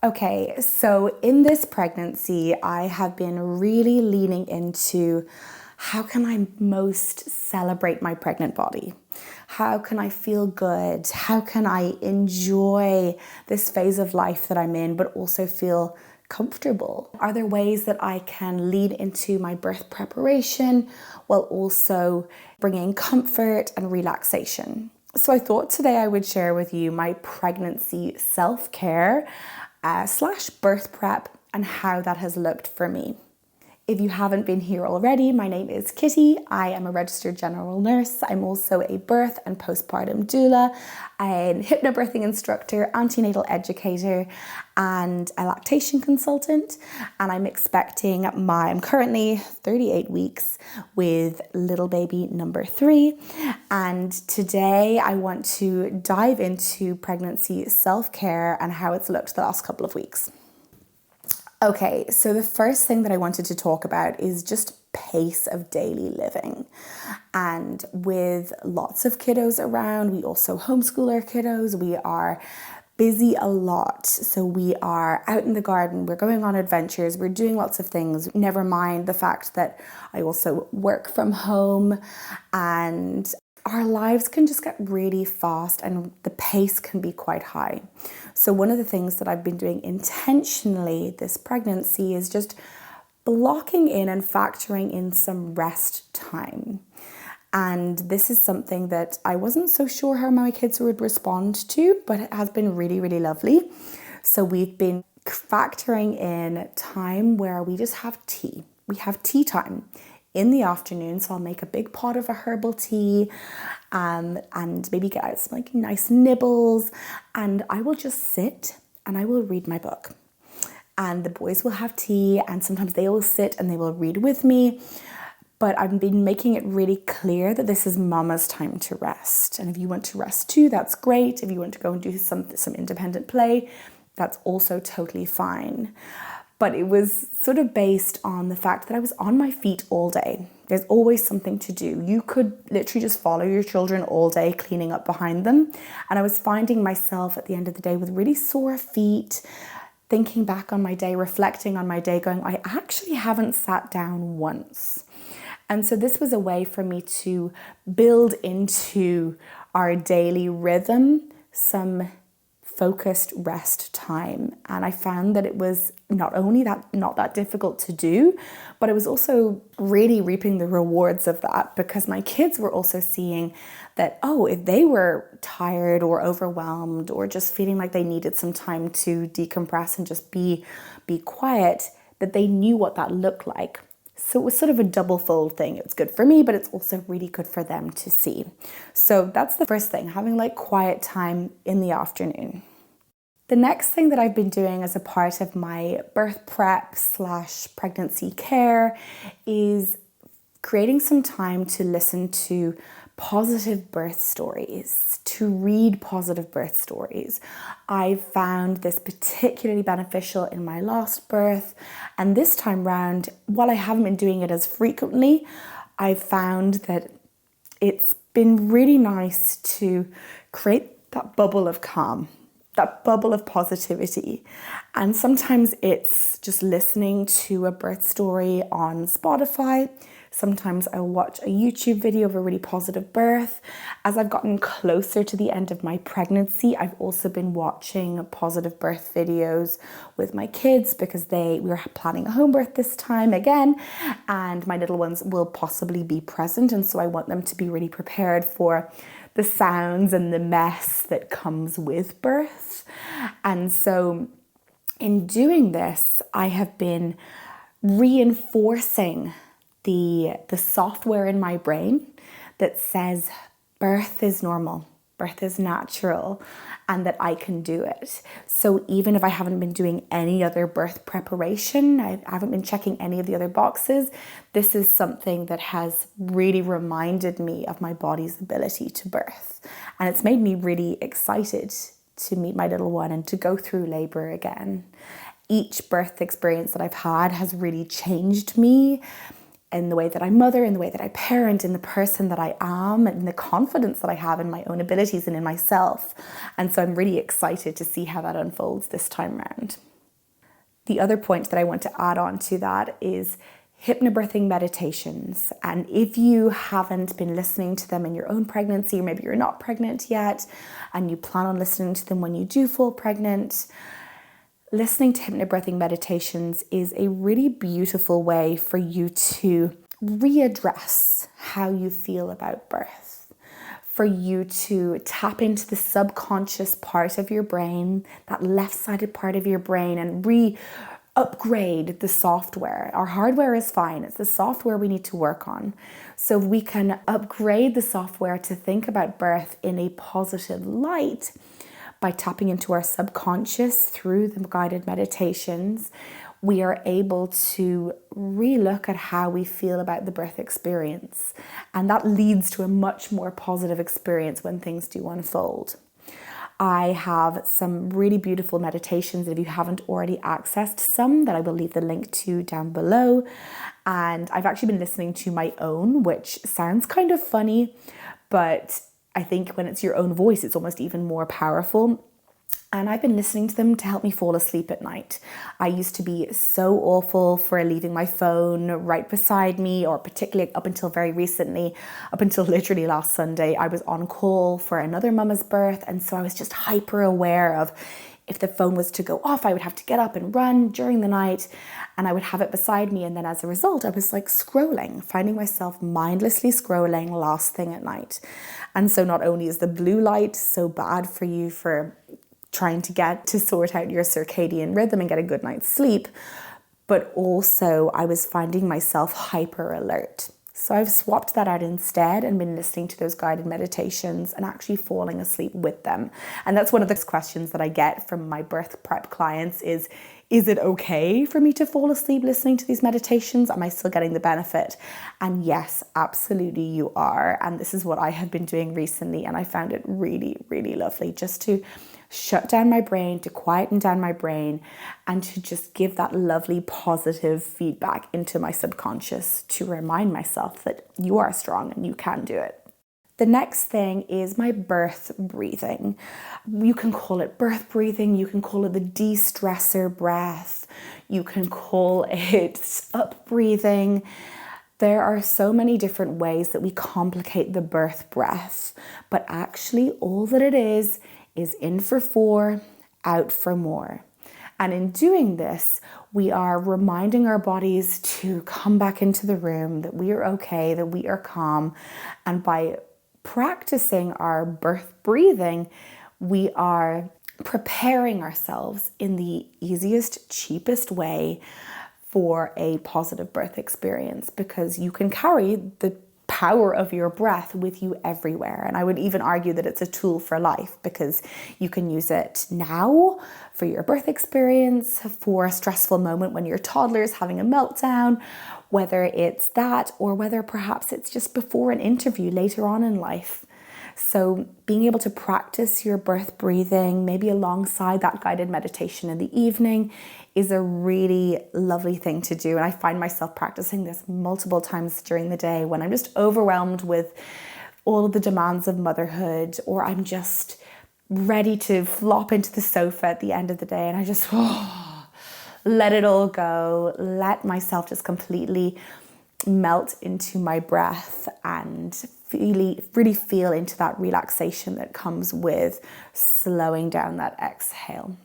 Okay, so in this pregnancy, I have been really leaning into how can I most celebrate my pregnant body? How can I feel good? How can I enjoy this phase of life that I'm in, but also feel comfortable? Are there ways that I can lean into my birth preparation while also bringing comfort and relaxation? So I thought today I would share with you my pregnancy self-care slash birth prep and how that has looked for me. If you haven't been here already, my name is Kitty. I am a registered general nurse. I'm also a birth and postpartum doula, a hypnobirthing instructor, antenatal educator, and a lactation consultant. And I'm currently 38 weeks with little baby number 3. And today I want to dive into pregnancy self-care and how it's looked the last couple of weeks. Okay, so the first thing that I wanted to talk about is just pace of daily living. And with lots of kiddos around, we also homeschool our kiddos. We are busy a lot. So we are out in the garden, we're going on adventures, we're doing lots of things. Never mind the fact that I also work from home, and our lives can just get really fast and the pace can be quite high. So one of the things that I've been doing intentionally this pregnancy is just blocking in and factoring in some rest time. And this is something that I wasn't so sure how my kids would respond to, but it has been really, really lovely. So we've been factoring in time where we just have tea. We have tea time in the afternoon, so I'll make a big pot of a herbal tea and maybe get out some nice nibbles, and I will just sit and I will read my book. And the boys will have tea, and sometimes they will sit and they will read with me. But I've been making it really clear that this is mama's time to rest. And if you want to rest too, that's great. If you want to go and do some independent play, that's also totally fine. But it was sort of based on the fact that I was on my feet all day. There's always something to do. You could literally just follow your children all day, cleaning up behind them. And I was finding myself at the end of the day with really sore feet, thinking back on my day, reflecting on my day, going, I actually haven't sat down once. And so this was a way for me to build into our daily rhythm some focused rest time. And I found that it was not only not that difficult to do, but I was also really reaping the rewards of that, because my kids were also seeing that, if they were tired or overwhelmed or just feeling like they needed some time to decompress and just be quiet, that they knew what that looked like. So it was sort of a double-fold thing. It was good for me, but it's also really good for them to see. So that's the first thing, having quiet time in the afternoon. The next thing that I've been doing as a part of my birth prep / pregnancy care is creating some time to listen to positive birth stories, to read positive birth stories. I found this particularly beneficial in my last birth, and this time round, while I haven't been doing it as frequently, I've found that it's been really nice to create that bubble of calm, that bubble of positivity. And sometimes it's just listening to a birth story on Spotify. Sometimes I'll watch a YouTube video of a really positive birth. As I've gotten closer to the end of my pregnancy, I've also been watching positive birth videos with my kids, because we're planning a home birth this time again, and my little ones will possibly be present. And so I want them to be really prepared for the sounds and the mess that comes with birth. And so in doing this, I have been reinforcing the software in my brain that says birth is normal, birth is natural, and that I can do it. So even if I haven't been doing any other birth preparation, I haven't been checking any of the other boxes, this is something that has really reminded me of my body's ability to birth. And it's made me really excited to meet my little one and to go through labor again. Each birth experience that I've had has really changed me in the way that I mother, in the way that I parent, in the person that I am, and the confidence that I have in my own abilities and in myself. And so I'm really excited to see how that unfolds this time round. The other point that I want to add on to that is hypnobirthing meditations. And if you haven't been listening to them in your own pregnancy, or maybe you're not pregnant yet and you plan on listening to them when you do fall pregnant, listening to hypnobirthing meditations is a really beautiful way for you to readdress how you feel about birth, for you to tap into the subconscious part of your brain, that left-sided part of your brain, and upgrade the software. Our hardware is fine, it's the software we need to work on. So we can upgrade the software to think about birth in a positive light by tapping into our subconscious through the guided meditations. We are able to relook at how we feel about the birth experience, and that leads to a much more positive experience when things do unfold. I have some really beautiful meditations, if you haven't already accessed some, that I will leave the link to down below. And I've actually been listening to my own, which sounds kind of funny, but I think when it's your own voice, it's almost even more powerful. And I've been listening to them to help me fall asleep at night. I used to be so awful for leaving my phone right beside me, or particularly up until very recently, up until literally last Sunday, I was on call for another mama's birth. And so I was just hyper aware of if the phone was to go off, I would have to get up and run during the night, and I would have it beside me. And then as a result, I was like scrolling, finding myself mindlessly scrolling last thing at night. And so not only is the blue light so bad for you for trying to sort out your circadian rhythm and get a good night's sleep, but also I was finding myself hyper alert. So I've swapped that out instead and been listening to those guided meditations and actually falling asleep with them. And that's one of the questions that I get from my birth prep clients is it okay for me to fall asleep listening to these meditations? Am I still getting the benefit? And yes, absolutely you are. And this is what I have been doing recently, and I found it really, really lovely just to shut down my brain, to quieten down my brain, and to just give that lovely positive feedback into my subconscious to remind myself that you are strong and you can do it. The next thing is my birth breathing. You can call it birth breathing, you can call it the de-stressor breath, you can call it up breathing. There are so many different ways that we complicate the birth breath, but actually all that it is in for 4, out for more. And in doing this, we are reminding our bodies to come back into the room, that we are okay, that we are calm. And by practicing our birth breathing, we are preparing ourselves in the easiest, cheapest way for a positive birth experience, because you can carry the power of your breath with you everywhere. And I would even argue that it's a tool for life, because you can use it now for your birth experience, for a stressful moment when your toddler is having a meltdown, whether it's that or whether perhaps it's just before an interview later on in life. So being able to practice your birth breathing, maybe alongside that guided meditation in the evening, is a really lovely thing to do. And I find myself practicing this multiple times during the day when I'm just overwhelmed with all of the demands of motherhood, or I'm just ready to flop into the sofa at the end of the day and I just let it all go, let myself just completely melt into my breath and really feel into that relaxation that comes with slowing down that exhale.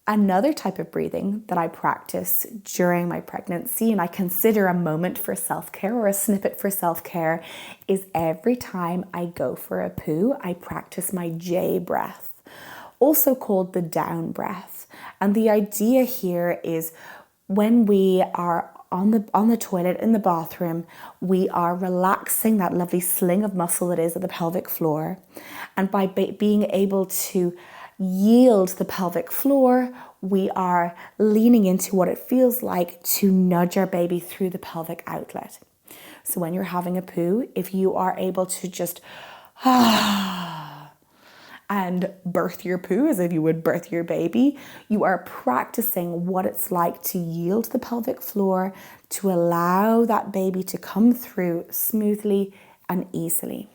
Another type of breathing that I practice during my pregnancy, and I consider a moment for self-care or a snippet for self-care, is every time I go for a poo, I practice my J breath, also called the down breath. And the idea here is when we are on the toilet, in the bathroom, we are relaxing that lovely sling of muscle that is at the pelvic floor. And by being able to yield the pelvic floor, we are leaning into what it feels like to nudge our baby through the pelvic outlet. So when you're having a poo, if you are able to just and birth your poo as if you would birth your baby, you are practicing what it's like to yield the pelvic floor, to allow that baby to come through smoothly and easily.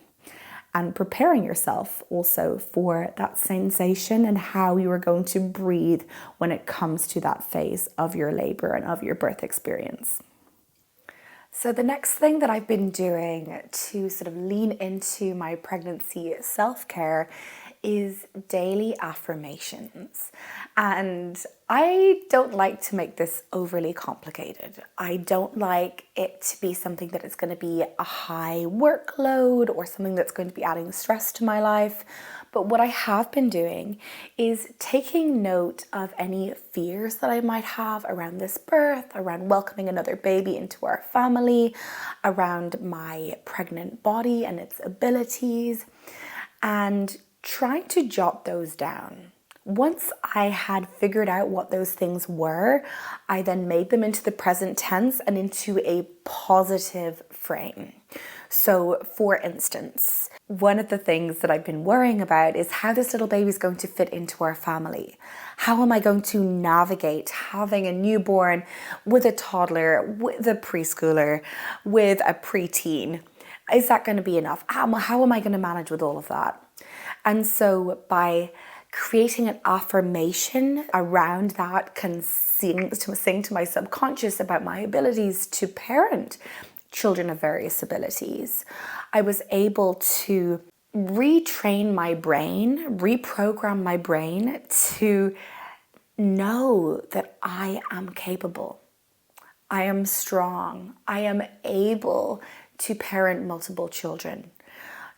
and preparing yourself also for that sensation and how you are going to breathe when it comes to that phase of your labor and of your birth experience. So the next thing that I've been doing to sort of lean into my pregnancy self-care is daily affirmations. And I don't like to make this overly complicated. I don't like it to be something that is going to be a high workload or something that's going to be adding stress to my life. But what I have been doing is taking note of any fears that I might have around this birth, around welcoming another baby into our family, around my pregnant body and its abilities, and trying to jot those down. Once I had figured out what those things were, I then made them into the present tense and into a positive frame. So, for instance, one of the things that I've been worrying about is how this little baby is going to fit into our family. How am I going to navigate having a newborn with a toddler, with a preschooler, with a preteen? Is that going to be enough? How am I going to manage with all of that? And so by creating an affirmation around that, can sing to my subconscious about my abilities to parent children of various abilities, I was able to retrain my brain, reprogram my brain to know that I am capable. I am strong. I am able to parent multiple children.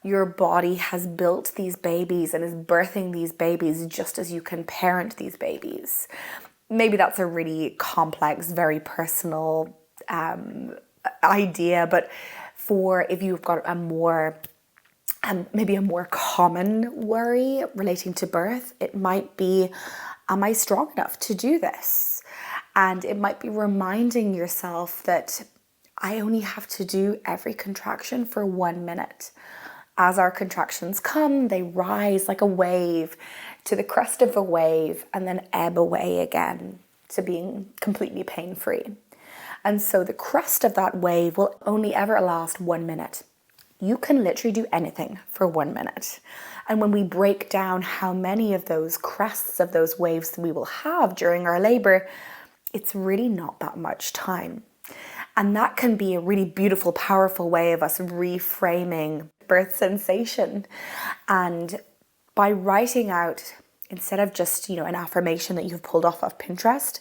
Your body has built these babies and is birthing these babies just as you can parent these babies. Maybe that's a really complex, very personal idea, but for if you've got a more maybe a more common worry relating to birth, it might be, am I strong enough to do this? And it might be reminding yourself that I only have to do every contraction for 1 minute. As our contractions come, they rise like a wave to the crest of a wave and then ebb away again to being completely pain-free. And so the crest of that wave will only ever last 1 minute. You can literally do anything for 1 minute. And when we break down how many of those crests of those waves we will have during our labor, it's really not that much time. And that can be a really beautiful, powerful way of us reframing birth sensation. And by writing out, instead of just, an affirmation that you've pulled off of Pinterest,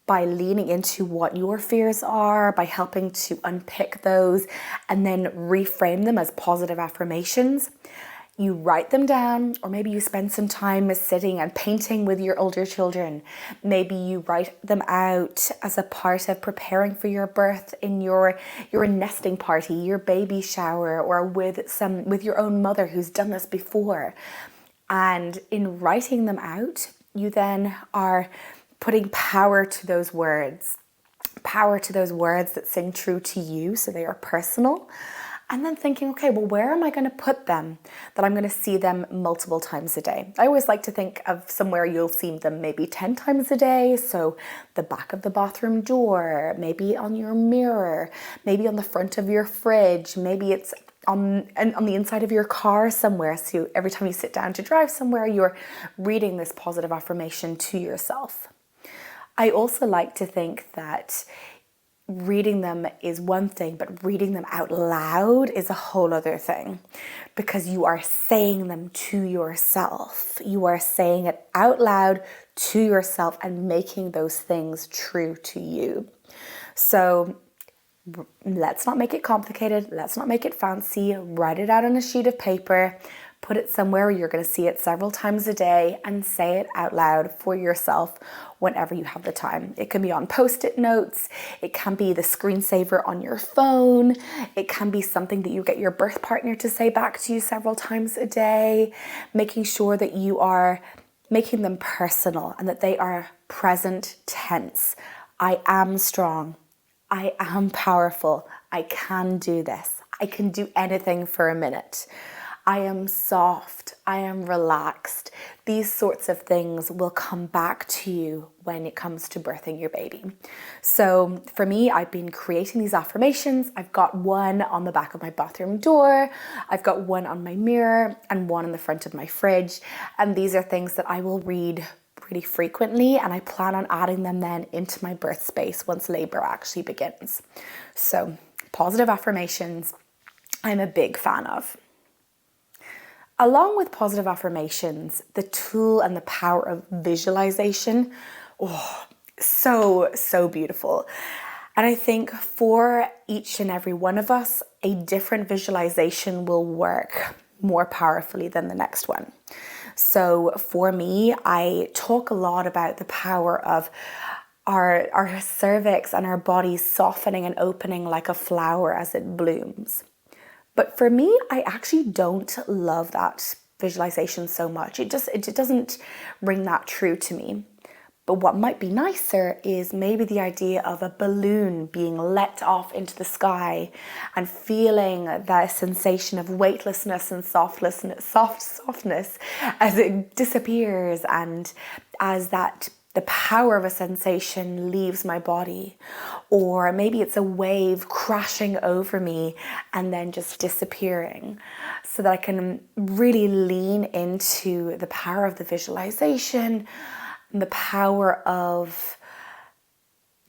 by leaning into what your fears are, by helping to unpick those and then reframe them as positive affirmations, you write them down, or maybe you spend some time sitting and painting with your older children. Maybe you write them out as a part of preparing for your birth in your nesting party, your baby shower, or with your own mother who's done this before. And in writing them out, you then are putting power to those words that sing true to you, so they are personal. And then thinking, okay, well, where am I going to put them that I'm going to see them multiple times a day? I always like to think of somewhere you'll see them maybe 10 times a day. So the back of the bathroom door, maybe on your mirror, maybe on the front of your fridge, maybe it's on the inside of your car somewhere. So every time you sit down to drive somewhere, you're reading this positive affirmation to yourself. I also like to think that reading them is one thing, but reading them out loud is a whole other thing, because you are saying them to yourself. You are saying it out loud to yourself and making those things true to you. So let's not make it complicated. Let's not make it fancy. Write it out on a sheet of paper. Put it somewhere where you're going to see it several times a day and say it out loud for yourself whenever you have the time. It can be on Post-it notes. It can be the screensaver on your phone. It can be something that you get your birth partner to say back to you several times a day, making sure that you are making them personal and that they are present tense. I am strong. I am powerful. I can do this. I can do anything for a minute. I am soft, I am relaxed. These sorts of things will come back to you when it comes to birthing your baby. So for me, I've been creating these affirmations. I've got one on the back of my bathroom door, I've got one on my mirror, and one on the front of my fridge. And these are things that I will read pretty frequently, and I plan on adding them then into my birth space once labor actually begins. So positive affirmations, I'm a big fan of. Along with positive affirmations, the tool and the power of visualization, so beautiful. And I think for each and every one of us, a different visualization will work more powerfully than the next one. So for me, I talk a lot about the power of our cervix and our body softening and opening like a flower as it blooms. But for me, I actually don't love that visualization so much. It doesn't ring that true to me. But what might be nicer is maybe the idea of a balloon being let off into the sky and feeling that sensation of weightlessness and softness as it disappears, and as the power of a sensation leaves my body. Or maybe it's a wave crashing over me and then just disappearing, so that I can really lean into the power of the visualization, the power of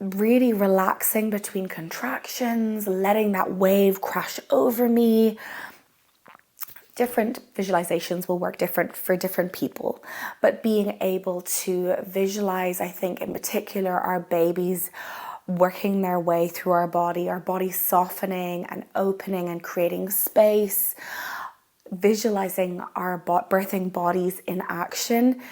really relaxing between contractions, letting that wave crash over me. Different visualizations will work different for different people, but being able to visualize, I think in particular, our babies working their way through our body softening and opening and creating space, visualizing our birthing bodies in action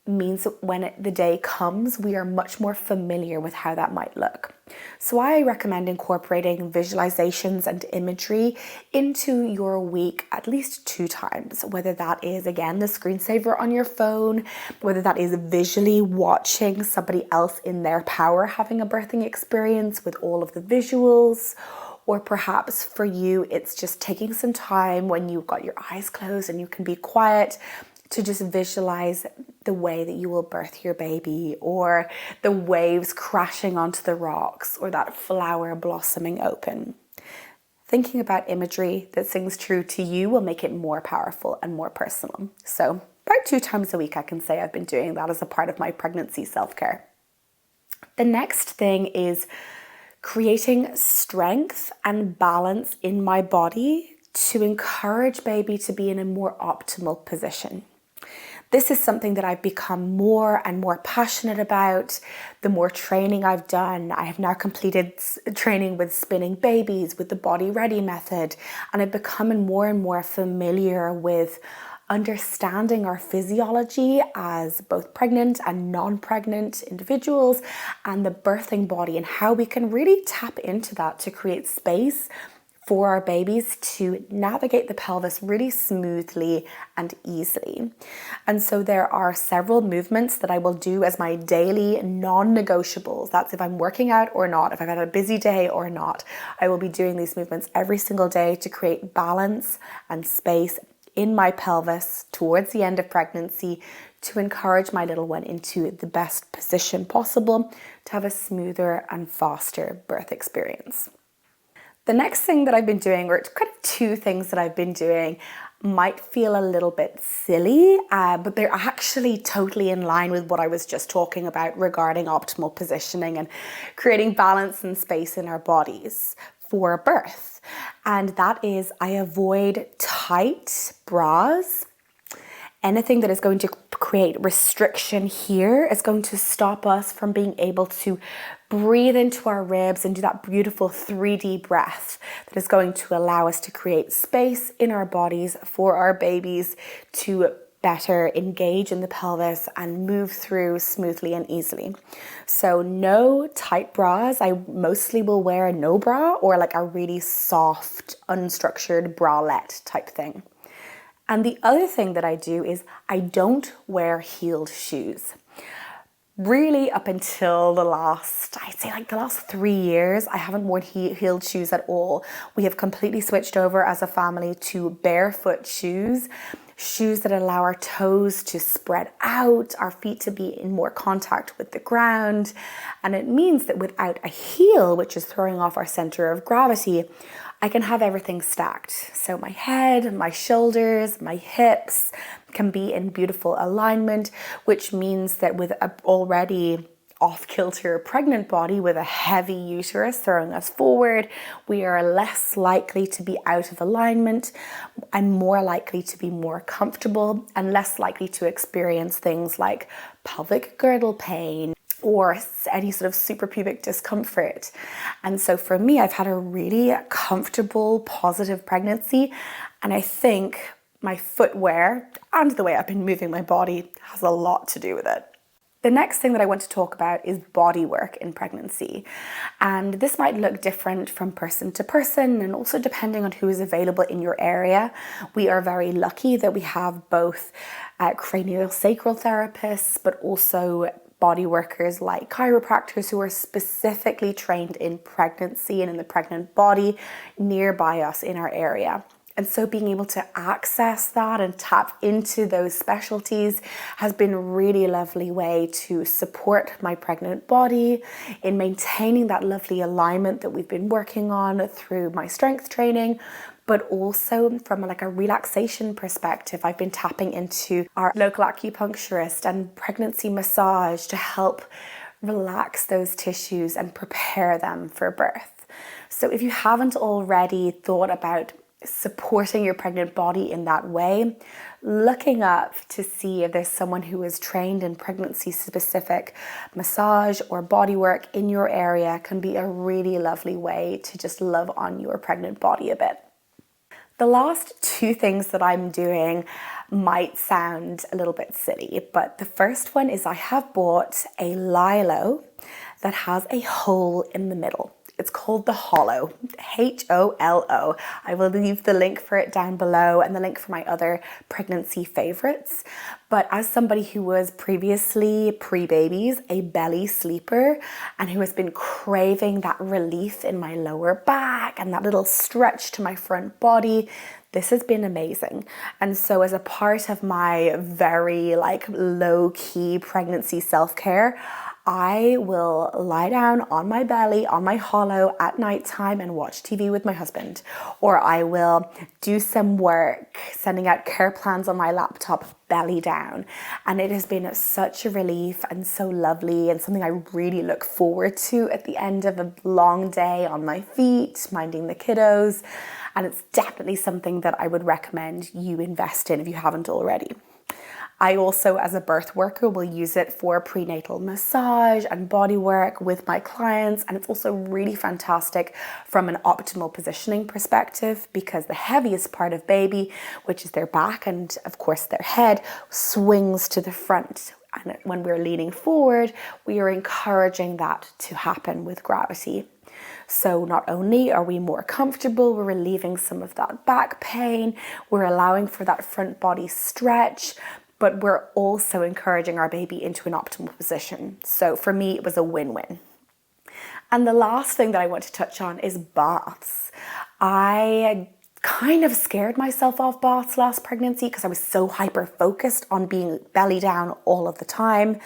means that when the day comes, we are much more familiar with how that might look. So I recommend incorporating visualizations and imagery into your week at least 2 times, whether that is, again, the screensaver on your phone, whether that is visually watching somebody else in their power having a birthing experience with all of the visuals, or perhaps for you, it's just taking some time when you've got your eyes closed and you can be quiet to just visualize the way that you will birth your baby, or the waves crashing onto the rocks, or that flower blossoming open. Thinking about imagery that sings true to you will make it more powerful and more personal. So about 2 times a week, I can say I've been doing that as a part of my pregnancy self-care. The next thing is creating strength and balance in my body to encourage baby to be in a more optimal position. This is something that I've become more and more passionate about the more training I've done. I have now completed training with spinning babies, with the Body Ready method, and I've become more and more familiar with understanding our physiology as both pregnant and non-pregnant individuals, and the birthing body, and how we can really tap into that to create space for our babies to navigate the pelvis really smoothly and easily. And so there are several movements that I will do as my daily non-negotiables. That's if I'm working out or not, if I've had a busy day or not. I will be doing these movements every single day to create balance and space in my pelvis towards the end of pregnancy, to encourage my little one into the best position possible to have a smoother and faster birth experience. The next thing that I've been doing, or kind of 2 things that I've been doing, might feel a little bit silly, but they're actually totally in line with what I was just talking about regarding optimal positioning and creating balance and space in our bodies for birth. And that is, I avoid tight bras. Anything that is going to create restriction here is going to stop us from being able to breathe into our ribs and do that beautiful 3D breath that is going to allow us to create space in our bodies for our babies to better engage in the pelvis and move through smoothly and easily. So no tight bras. I mostly will wear a no bra, or like a really soft, unstructured bralette type thing. And the other thing that I do is I don't wear heeled shoes. Really up until I'd say like the last 3 years, I haven't worn heeled shoes at all. We have completely switched over as a family to barefoot shoes. Shoes that allow our toes to spread out, our feet to be in more contact with the ground. And it means that without a heel, which is throwing off our center of gravity, I can have everything stacked. So my head, my shoulders, my hips can be in beautiful alignment, which means that with an already off-kilter pregnant body with a heavy uterus throwing us forward, we are less likely to be out of alignment and more likely to be more comfortable and less likely to experience things like pelvic girdle pain or any sort of suprapubic discomfort. And so for me, I've had a really comfortable, positive pregnancy. And I think my footwear and the way I've been moving my body has a lot to do with it. The next thing that I want to talk about is bodywork in pregnancy. And this might look different from person to person and also depending on who is available in your area. We are very lucky that we have both craniosacral therapists, but also body workers like chiropractors who are specifically trained in pregnancy and in the pregnant body nearby us in our area. And so being able to access that and tap into those specialties has been a really lovely way to support my pregnant body in maintaining that lovely alignment that we've been working on through my strength training. But also from like a relaxation perspective, I've been tapping into our local acupuncturist and pregnancy massage to help relax those tissues and prepare them for birth. So if you haven't already thought about supporting your pregnant body in that way, looking up to see if there's someone who is trained in pregnancy specific massage or bodywork in your area can be a really lovely way to just love on your pregnant body a bit. The last two things that I'm doing might sound a little bit silly, but the first one is I have bought a Lilo that has a hole in the middle. It's called the Hollow, Holo. I will leave the link for it down below and the link for my other pregnancy favorites. But as somebody who was previously pre-babies, a belly sleeper, and who has been craving that relief in my lower back and that little stretch to my front body, this has been amazing. And so as a part of my very low-key pregnancy self-care, I will lie down on my belly, on my hollow at nighttime and watch TV with my husband. Or I will do some work, sending out care plans on my laptop, belly down. And it has been such a relief and so lovely and something I really look forward to at the end of a long day on my feet, minding the kiddos. And it's definitely something that I would recommend you invest in if you haven't already. I also, as a birth worker, will use it for prenatal massage and body work with my clients. And it's also really fantastic from an optimal positioning perspective because the heaviest part of baby, which is their back and of course their head, swings to the front. And when we're leaning forward, we are encouraging that to happen with gravity. So not only are we more comfortable, we're relieving some of that back pain, we're allowing for that front body stretch, but we're also encouraging our baby into an optimal position. So for me, it was a win-win. And the last thing that I want to touch on is baths. I kind of scared myself off baths last pregnancy because I was so hyper-focused on being belly down all of the time.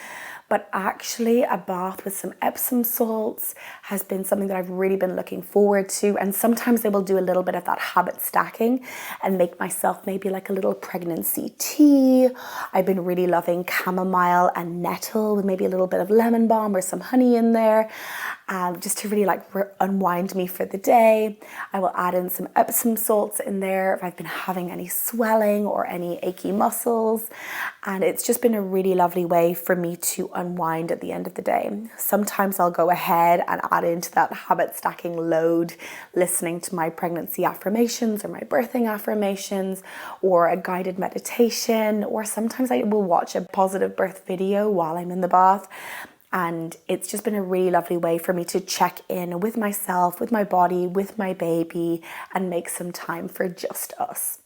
But actually a bath with some Epsom salts has been something that I've really been looking forward to. And sometimes I will do a little bit of that habit stacking and make myself maybe like a little pregnancy tea. I've been really loving chamomile and nettle with maybe a little bit of lemon balm or some honey in there. Just to really unwind me for the day. I will add in some Epsom salts in there if I've been having any swelling or any achy muscles. And it's just been a really lovely way for me to unwind at the end of the day. Sometimes I'll go ahead and add into that habit stacking load, listening to my pregnancy affirmations or my birthing affirmations or a guided meditation, or sometimes I will watch a positive birth video while I'm in the bath. And it's just been a really lovely way for me to check in with myself, with my body, with my baby, and make some time for just us.